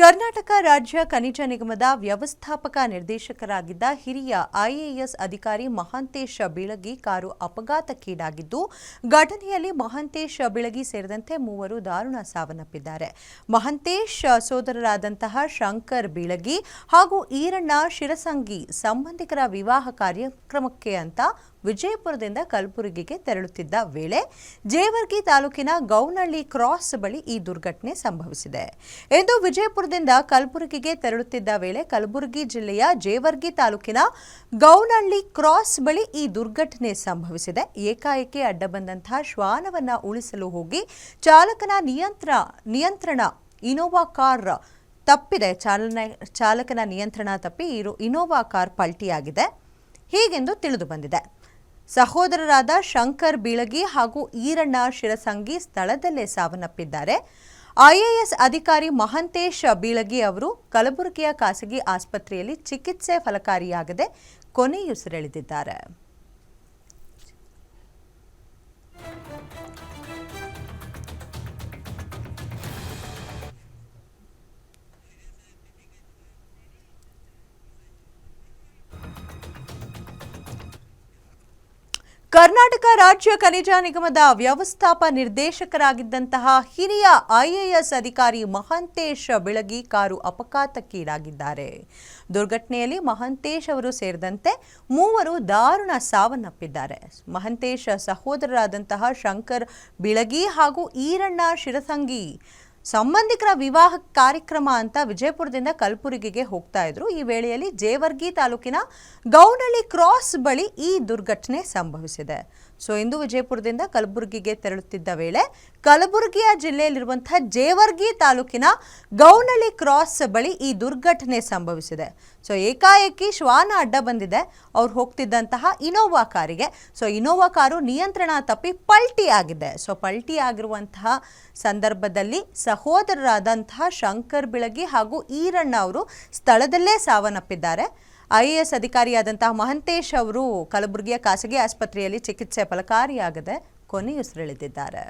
ಕರ್ನಾಟಕ ರಾಜ್ಯ ಖನಿಜ ನಿಗಮದ ವ್ಯವಸ್ಥಾಪಕ ನಿರ್ದೇಶಕರಾಗಿದ್ದ ಹಿರಿಯ ಐಎಎಸ್ ಅಧಿಕಾರಿ ಮಹಾಂತೇಶ ಬೀಳಗಿ ಕಾರು ಅಪಘಾತಕ್ಕೀಡಾಗಿದ್ದು, ಘಟನೆಯಲ್ಲಿ ಮಹಾಂತೇಶ ಬೀಳಗಿ ಸೇರಿದಂತೆ ಮೂವರು ದಾರುಣ ಸಾವನ್ನಪ್ಪಿದ್ದಾರೆ. ಮಹಾಂತೇಶ್ ಸೋದರರಾದಂತಹ ಶಂಕರ್ ಬೀಳಗಿ ಹಾಗೂ ಈರಣ್ಣ ಶಿರಸಂಗಿ ಸಂಬಂಧಿಕರ ವಿವಾಹ ಕಾರ್ಯಕ್ರಮಕ್ಕೆ ಅಂತ ವಿಜಯಪುರದಿಂದ ಕಲಬುರಗಿಗೆ ತೆರಳುತ್ತಿದ್ದ ವೇಳೆ ಜೇವರ್ಗಿ ತಾಲೂಕಿನ ಗೌನಹಳ್ಳಿ ಕ್ರಾಸ್ ಬಳಿ ಈ ದುರ್ಘಟನೆ ಸಂಭವಿಸಿದೆ ಎಂದು ವಿಜಯಪುರದಿಂದ ಕಲಬುರಗಿಗೆ ತೆರಳುತ್ತಿದ್ದ ವೇಳೆ ಕಲಬುರಗಿ ಜಿಲ್ಲೆಯ ಜೇವರ್ಗಿ ತಾಲೂಕಿನ ಗೌನಹಳ್ಳಿ ಕ್ರಾಸ್ ಬಳಿ ಈ ದುರ್ಘಟನೆ ಸಂಭವಿಸಿದೆ. ಏಕಾಏಕಿ ಅಡ್ಡ ಬಂದಂತಹ ಶ್ವಾನವನ್ನ ಉಳಿಸಲು ಹೋಗಿ ಚಾಲಕನ ನಿಯಂತ್ರಣ ಇನೋವಾ ಕಾರ್ ತಪ್ಪಿದೆ. ಚಾಲಕನ ನಿಯಂತ್ರಣ ತಪ್ಪಿ ಇನೋವಾ ಕಾರ್ ಪಲ್ಟಿಯಾಗಿದೆ ಹೀಗೆಂದು ತಿಳಿದು ಬಂದಿದೆ. ಸಹೋದರರಾದ ಶಂಕರ್ ಬೀಳಗಿ ಹಾಗೂ ಈರಣ್ಣ ಶಿರಸಂಗಿ ಸ್ಥಳದಲ್ಲೇ ಸಾವನ್ನಪ್ಪಿದ್ದಾರೆ. ಐಎಎಸ್ ಅಧಿಕಾರಿ ಮಹಾಂತೇಶ ಬೀಳಗಿ ಅವರು ಕಲಬುರಗಿಯ ಖಾಸಗಿ ಆಸ್ಪತ್ರೆಯಲ್ಲಿ ಚಿಕಿತ್ಸೆ ಫಲಕಾರಿಯಾಗದೆ ಕೊನೆಯುಸಿರೆಳೆದಿದ್ದಾರೆ. ಕರ್ನಾಟಕ ರಾಜ್ಯ ಖನಿಜ ನಿಗಮದ ವ್ಯವಸ್ಥಾಪಕ ನಿರ್ದೇಶಕರಾಗಿದ್ದಂತಹ ಹಿರಿಯ ಐಎಎಸ್ ಅಧಿಕಾರಿ ಮಹಾಂತೇಶ ಬೀಳಗಿ ಕಾರು ಅಪಘಾತಕ್ಕೀಡಾಗಿದ್ದಾರೆ. ದುರ್ಘಟನೆಯಲ್ಲಿ ಮಹಾಂತೇಶ್ ಅವರು ಸೇರಿದಂತೆ ಮೂವರು ದಾರುಣ ಸಾವನ್ನಪ್ಪಿದ್ದಾರೆ. ಮಹಾಂತೇಶ್ ಸಹೋದರರಾದಂತಹ ಶಂಕರ್ ಬೀಳಗಿ ಹಾಗೂ ಈರಣ್ಣ ಶಿರಸಂಗಿ ಸಂಬಂಧಿಕರ ವಿವಾಹ ಕಾರ್ಯಕ್ರಮ ಅಂತ ವಿಜಯಪುರದಿಂದ ಕಲಬುರಗಿಗೆ ಹೋಗ್ತಾ ಇದ್ರು. ಈ ವೇಳೆಯಲ್ಲಿ ಜೇವರ್ಗಿ ತಾಲೂಕಿನ ಗೌನಹಳ್ಳಿ ಕ್ರಾಸ್ ಬಳಿ ಈ ದುರ್ಘಟನೆ ಸಂಭವಿಸಿದೆ. ಇಂದು ವಿಜಯಪುರದಿಂದ ಕಲಬುರಗಿಗೆ ತೆರಳುತ್ತಿದ್ದ ವೇಳೆ ಕಲಬುರಗಿಯ ಜಿಲ್ಲೆಯಲ್ಲಿರುವಂತಹ ಜೇವರ್ಗಿ ತಾಲೂಕಿನ ಗೌನಹಳ್ಳಿ ಕ್ರಾಸ್ ಬಳಿ ಈ ದುರ್ಘಟನೆ ಸಂಭವಿಸಿದೆ. ಏಕಾಏಕಿ ಶ್ವಾನ ಅಡ್ಡ ಬಂದಿದೆ ಅವ್ರು ಹೋಗ್ತಿದ್ದಂತಹ ಇನೋವಾ ಕಾರಿಗೆ. ಇನೋವಾ ಕಾರು ನಿಯಂತ್ರಣ ತಪ್ಪಿ ಪಲ್ಟಿ ಆಗಿದೆ. ಪಲ್ಟಿ ಆಗಿರುವಂತಹ ಸಂದರ್ಭದಲ್ಲಿ ಸಹೋದರರಾದಂತಹ ಶಂಕರ್ ಬೀಳಗಿ ಹಾಗೂ ಈರಣ್ಣ ಅವರು ಸ್ಥಳದಲ್ಲೇ ಸಾವನ್ನಪ್ಪಿದ್ದಾರೆ. ಐಎಎಸ್ ಅಧಿಕಾರಿಯಾದಂತಹ ಮಹಾಂತೇಶ್ ಅವರು ಕಲಬುರಗಿಯ ಖಾಸಗಿ ಆಸ್ಪತ್ರೆಯಲ್ಲಿ ಚಿಕಿತ್ಸೆ ಫಲಕಾರಿಯಾಗದೆ ಕೊನೆಯುಸಿರೆಳೆದಿದ್ದಾರೆ.